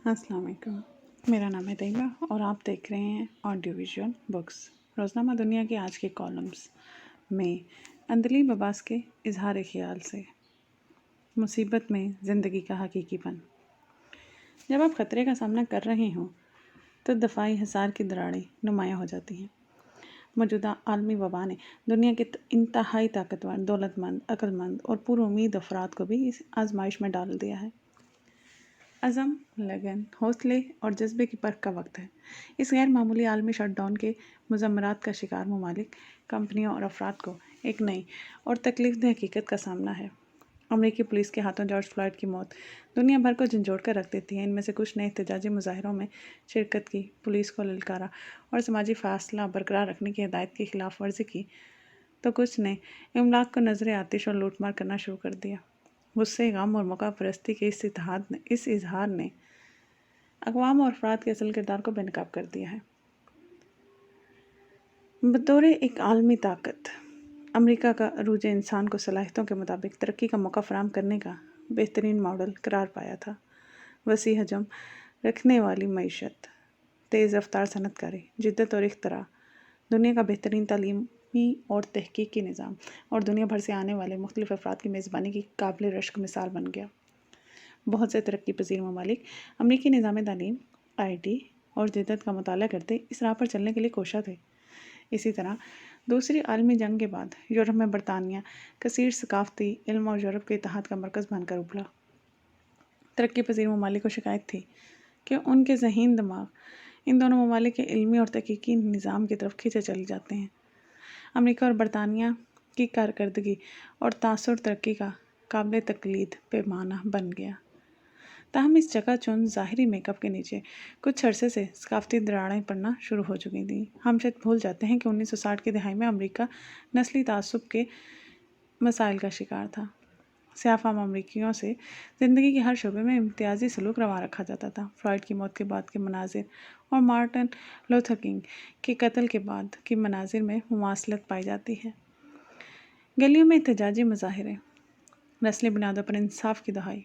السلام علیکم، میرا نام ہے طیبہ اور آپ دیکھ رہے ہیں آڈیو ویژول بکس۔ روزنامہ دنیا کے آج کے کالمز میں اندلی بباس کے اظہار خیال سے مصیبت میں زندگی کا حقیقی پن۔ جب آپ خطرے کا سامنا کر رہے ہوں تو دفاعی حصار کی دراڑیں نمایاں ہو جاتی ہیں۔ موجودہ عالمی وبا نے دنیا کے انتہائی طاقتور، دولت مند، عقل مند اور پر امید افراد کو بھی اس آزمائش میں ڈال دیا ہے۔ عزم، لگن، حوصلے اور جذبے کی پرکھ کا وقت ہے۔ اس غیر معمولی عالمی شٹ ڈاؤن کے مضمرات کا شکار ممالک، کمپنیوں اور افراد کو ایک نئی اور تکلیف دہ حقیقت کا سامنا ہے۔ امریکی پولیس کے ہاتھوں جارج فلائیڈ کی موت دنیا بھر کو جھنجھوڑ کر رکھ دیتی ہے۔ ان میں سے کچھ نے احتجاجی مظاہروں میں شرکت کی، پولیس کو للکارا اور سماجی فاصلہ برقرار رکھنے کی ہدایت کی خلاف ورزی کی، تو کچھ نے املاک کو نظر آتش اور لوٹ مار کرنا شروع کر دیا۔ غصے، غم اور موقع پرستی کے اس اظہار نے اقوام اور افراد کے اصل کردار کو بے نقاب کر دیا ہے۔ بطور ایک عالمی طاقت، امریکہ کا عروج انسان کو صلاحیتوں کے مطابق ترقی کا موقع فراہم کرنے کا بہترین ماڈل قرار پایا تھا۔ وسیع حجم رکھنے والی معیشت، تیز رفتار صنعت کاری، جدت اور اختراع، دنیا کا بہترین تعلیمی اور تحقیقی نظام اور دنیا بھر سے آنے والے مختلف افراد کی میزبانی کی قابل رشک مثال بن گیا۔ بہت سے ترقی پذیر ممالک امریکی نظام تعلیم، IT اور جدت کا مطالعہ کرتے اس راہ پر چلنے کے لیے کوشاں تھے۔ اسی طرح دوسری عالمی جنگ کے بعد یورپ میں برطانیہ کثیر ثقافتی علم اور یورپ کے اتحاد کا مرکز بن کر ابھرا۔ ترقی پذیر ممالک کو شکایت تھی کہ ان کے ذہین دماغ ان دونوں ممالک کے علمی اور تحقیقی نظام کی طرف کھینچے چلے جاتے ہیں۔ امریکہ اور برطانیہ کی کارکردگی اور تاثر ترقی کا قابل تقلید پیمانہ بن گیا۔ تاہم اس چکا چوند ظاہری میک اپ کے نیچے کچھ عرصے سے ثقافتی دراڑیں پڑنا شروع ہو چکی تھیں۔ ہم شاید بھول جاتے ہیں کہ 1960 کی دہائی میں امریکہ نسلی تعصب کے مسائل کا شکار تھا۔ سیاہ فام امریکیوں سے زندگی کے ہر شعبے میں امتیازی سلوک روا رکھا جاتا تھا۔ فلائیڈ کی موت کے بعد کے مناظر اور مارٹن لوتھر کنگ کے قتل کے بعد کے مناظر میں مماثلت پائی جاتی ہے۔ گلیوں میں احتجاجی مظاہرے، نسلی بنیادوں پر انصاف کی دہائی،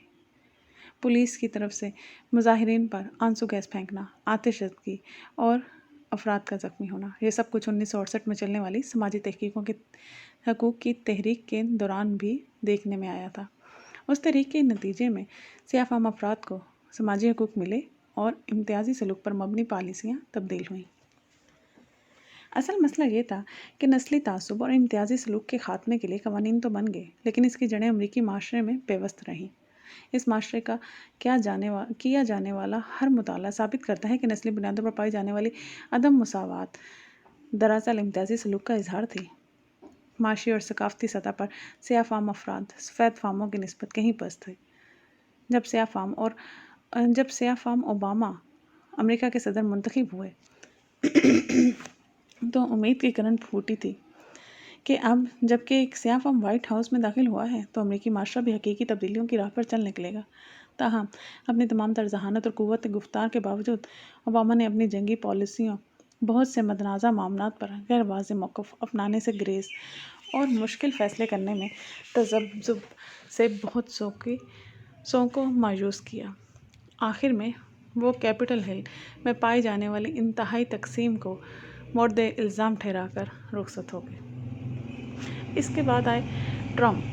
پولیس کی طرف سے مظاہرین پر آنسو گیس پھینکنا، آتش زدگی اور افراد کا زخمی ہونا، یہ سب کچھ 1968 میں چلنے والی سماجی تحقیقوں کے حقوق کی تحریک کے دوران بھی دیکھنے میں آیا تھا۔ اس تحریک کے نتیجے میں سیاہ فام افراد کو سماجی حقوق ملے اور امتیازی سلوک پر مبنی پالیسیاں تبدیل ہوئیں۔ اصل مسئلہ یہ تھا کہ نسلی تعصب اور امتیازی سلوک کے خاتمے کے لیے قوانین تو بن گئے، لیکن اس کی جڑیں امریکی معاشرے میں پیوست رہیں۔ اس معاشرے کا کیا جانے والا ہر مطالعہ ثابت کرتا ہے کہ نسلی بنیادوں پر پائی جانے والی عدم مساوات دراصل امتیازی سلوک کا اظہار تھی۔ معاشی اور ثقافتی سطح پر سیاہ فام افراد سفید فاموں کی نسبت کہیں پست تھے۔ جب سیاہ فام اوباما امریکہ کے صدر منتخب ہوئے تو امید کی کرن پھوٹی تھی کہ اب جب کہ ایک سیاہ فام وائٹ ہاؤس میں داخل ہوا ہے تو امریکی معاشرہ بھی حقیقی تبدیلیوں کی راہ پر چل نکلے گا۔ تاہم اپنی تمام طرز ذہانت اور قوت گفتار کے باوجود اوباما نے اپنی جنگی پالیسیوں، بہت سے متنازع معاملات پر غیر واضح موقف اپنانے سے گریز اور مشکل فیصلے کرنے میں تذبذب سے بہت سو کو مایوس کیا۔ آخر میں وہ کیپٹل ہل میں پائی جانے والی انتہائی تقسیم کو مورد الزام ٹھہرا کر رخصت ہو گئے۔ اس کے بعد آئے ٹرمپ۔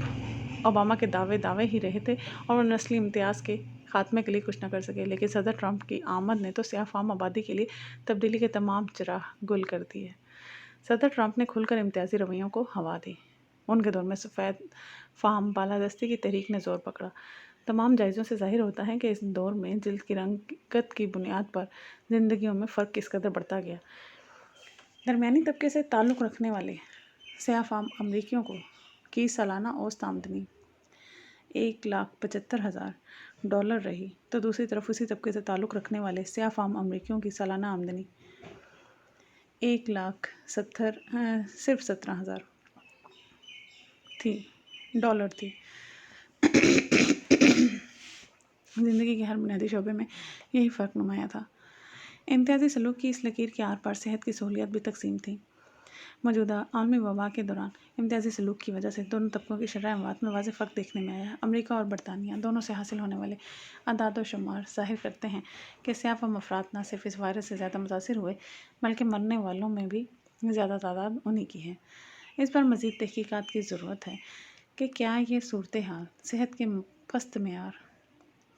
اوباما کے دعوے ہی رہے تھے اور وہ نسلی امتیاز کے خاتمے کے لیے کچھ نہ کر سکے، لیکن صدر ٹرمپ کی آمد نے تو سیاہ فام آبادی کے لیے تبدیلی کے تمام چراغ گل کر دیے۔ صدر ٹرمپ نے کھل کر امتیازی رویوں کو ہوا دی۔ ان کے دور میں سفید فام بالادستی کی تحریک نے زور پکڑا۔ تمام جائزوں سے ظاہر ہوتا ہے کہ اس دور میں جلد کی رنگت کی بنیاد پر زندگیوں میں فرق کس قدر بڑھتا گیا۔ درمیانی طبقے سے تعلق رکھنے والے سیاہ فام امریکیوں کی سالانہ اوسط آمدنی $1,75,000 رہی، تو دوسری طرف اسی طبقے سے تعلق رکھنے والے سیاہ فام امریکیوں کی سالانہ آمدنی صرف $17,000 تھی۔ زندگی کے ہر بنیادی شعبے میں یہی فرق نمایاں تھا۔ امتیازی سلوک کی اس لکیر کے آر پار صحت کی سہولیات بھی تقسیم تھیں۔ موجودہ عالمی وبا کے دوران امتیازی سلوک کی وجہ سے دونوں طبقوں کی شرح اموات میں واضح فرق دیکھنے میں آیا ہے۔ امریکہ اور برطانیہ دونوں سے حاصل ہونے والے اعداد و شمار ظاہر کرتے ہیں کہ سیاہ فام افراد نہ صرف اس وائرس سے زیادہ متاثر ہوئے بلکہ مرنے والوں میں بھی زیادہ تعداد انہی کی ہے۔ اس پر مزید تحقیقات کی ضرورت ہے کہ کیا یہ صورتحال صحت کے پست معیار،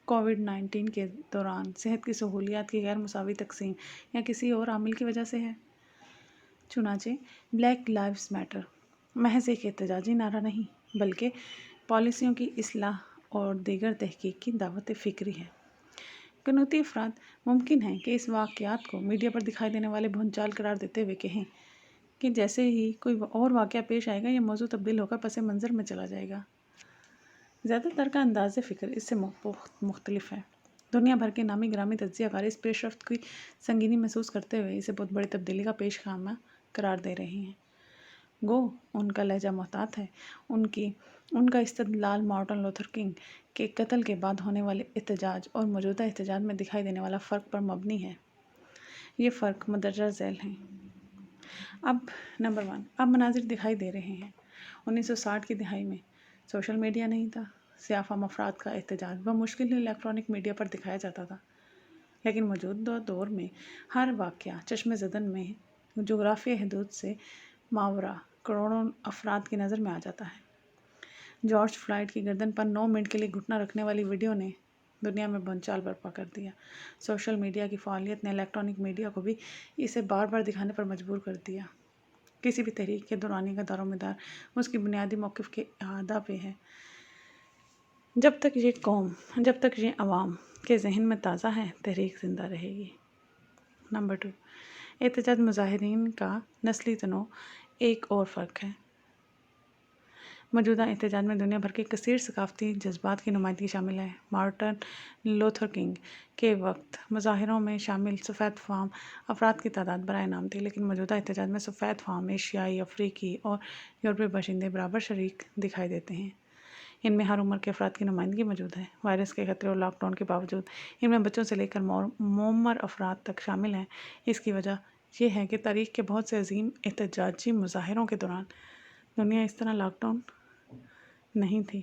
کووڈ-19 کے دوران صحت کی سہولیات کی غیر مساوی تقسیم یا کسی اور عامل کی وجہ سے ہے۔ چنانچہ بلیک لائیوز میٹر محض ایک احتجاجی نعرہ نہیں بلکہ پالیسیوں کی اصلاح اور دیگر تحقیق کی دعوت فکری ہے۔ قنوتی افراد ممکن ہے کہ اس واقعات کو میڈیا پر دکھائی دینے والے بھونچال چال قرار دیتے ہوئے کہیں کہ جیسے ہی کوئی اور واقعہ پیش آئے گا یہ موضوع تبدیل ہو کر پس منظر میں چلا جائے گا۔ زیادہ تر کا انداز فکر اس سے مختلف ہے۔ دنیا بھر کے نامی گرامی تجزیہ کار اس پیش رفت کی سنگینی محسوس کرتے ہوئے اسے بہت بڑی تبدیلی کا پیش خیمہ قرار دے رہے ہیں۔ گو ان کا لہجہ محتاط ہے، ان کا استدلال مارٹن لوتھر کنگ کے قتل کے بعد ہونے والے احتجاج اور موجودہ احتجاج میں دکھائی دینے والا فرق پر مبنی ہے۔ یہ فرق مندرجہ ذیل ہیں۔ نمبر 1، اب مناظر دکھائی دے رہے ہیں۔ 1960 کی دہائی میں سوشل میڈیا نہیں تھا۔ سیاہ فام افراد کا احتجاج بمشکل ہی الیکٹرانک میڈیا پر دکھایا جاتا تھا، لیکن موجودہ دور میں ہر واقعہ چشم زدن میں جغرافیائی حدود سے ماورا کروڑوں افراد کی نظر میں آ جاتا ہے۔ جارج فلائیڈ کی گردن پر 9 منٹ کے لیے گھٹنا رکھنے والی ویڈیو نے دنیا میں بھونچال برپا کر دیا۔ سوشل میڈیا کی فعالیت نے الیکٹرانک میڈیا کو بھی اسے بار بار دکھانے پر مجبور کر دیا۔ کسی بھی تحریک کے دورانی کا دار و مدار اس کی بنیادی موقف کے اعادہ پہ ہے۔ جب تک یہ عوام کے ذہن میں تازہ ہے تحریک زندہ رہے گی۔ نمبر 2، احتجاج مظاہرین کا نسلی تنوع ایک اور فرق ہے۔ موجودہ احتجاج میں دنیا بھر کے کثیر ثقافتی جذبات کی نمائندگی شامل ہے۔ مارٹن لوتھر کنگ کے وقت مظاہروں میں شامل سفید فام افراد کی تعداد برائے نام تھی، لیکن موجودہ احتجاج میں سفید فام، ایشیائی، افریقی اور یورپی باشندے برابر شریک دکھائی دیتے ہیں۔ ان میں ہر عمر کے افراد کی نمائندگی موجود ہے۔ وائرس کے خطرے اور لاک ڈاؤن کے باوجود ان میں بچوں سے لے کر معمر افراد تک شامل ہیں۔ اس کی وجہ یہ ہے کہ تاریخ کے بہت سے عظیم احتجاجی مظاہروں کے دوران دنیا اس طرح لاک ڈاؤن نہیں تھی۔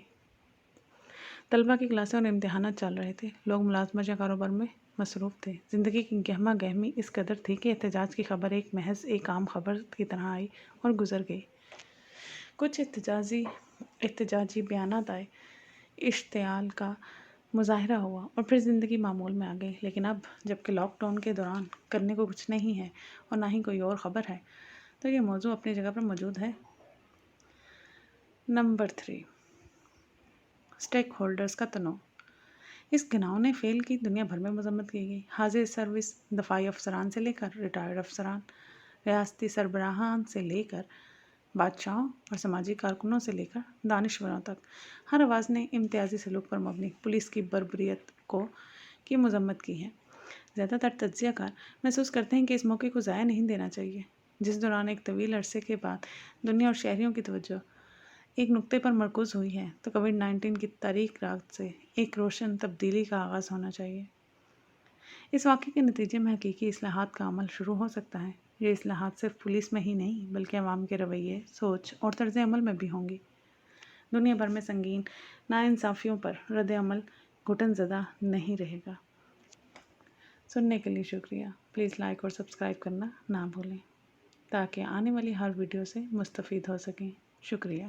طلبہ کی کلاسیں اور امتحانات چل رہے تھے، لوگ ملازمت یا کاروبار میں مصروف تھے۔ زندگی کی گہما گہمی اس قدر تھی کہ احتجاج کی خبر محض ایک عام خبر کی طرح آئی اور گزر گئی۔ کچھ احتجاجی بیانات آئے، اشتعال کا مظاہرہ ہوا اور پھر زندگی معمول میں آ گئی۔ لیکن اب جبکہ لاک ڈاؤن کے دوران کرنے کو کچھ نہیں ہے اور نہ ہی کوئی اور خبر ہے، تو یہ موضوع اپنی جگہ پر موجود ہے۔ نمبر 3، اسٹیک ہولڈرز کا تنوع۔ اس گھناؤنے فعل کی دنیا بھر میں مذمت کی گئی۔ حاضر سروس دفاعی افسران سے لے کر ریٹائرڈ افسران، ریاستی سربراہان سے لے کر بادشاہوں اور سماجی کارکنوں سے لے کر دانشوروں تک، ہر آواز نے امتیازی سلوک پر مبنی پولیس کی بربریت کی مذمت کی ہے۔ زیادہ تر تجزیہ کار محسوس کرتے ہیں کہ اس موقع کو ضائع نہیں دینا چاہیے، جس دوران ایک طویل عرصے کے بعد دنیا اور شہریوں کی توجہ ایک نقطے پر مرکوز ہوئی ہے، تو کووڈ-19 کی تاریک رات سے ایک روشن تبدیلی کا آغاز ہونا چاہیے۔ اس واقعے کے نتیجے میں حقیقی اصلاحات کا عمل شروع ہو سکتا ہے۔ یہ اصلاحات صرف پولیس میں ہی نہیں بلکہ عوام کے رویے، سوچ اور طرز عمل میں بھی ہوں گی۔ دنیا بھر میں سنگین ناانصافیوں پر رد عمل گھٹن زدہ نہیں رہے گا۔ سننے کے لیے شکریہ۔ پلیز لائک اور سبسکرائب کرنا نہ بھولیں تاکہ آنے والی ہر ویڈیو سے مستفید ہو سکیں۔ شکریہ۔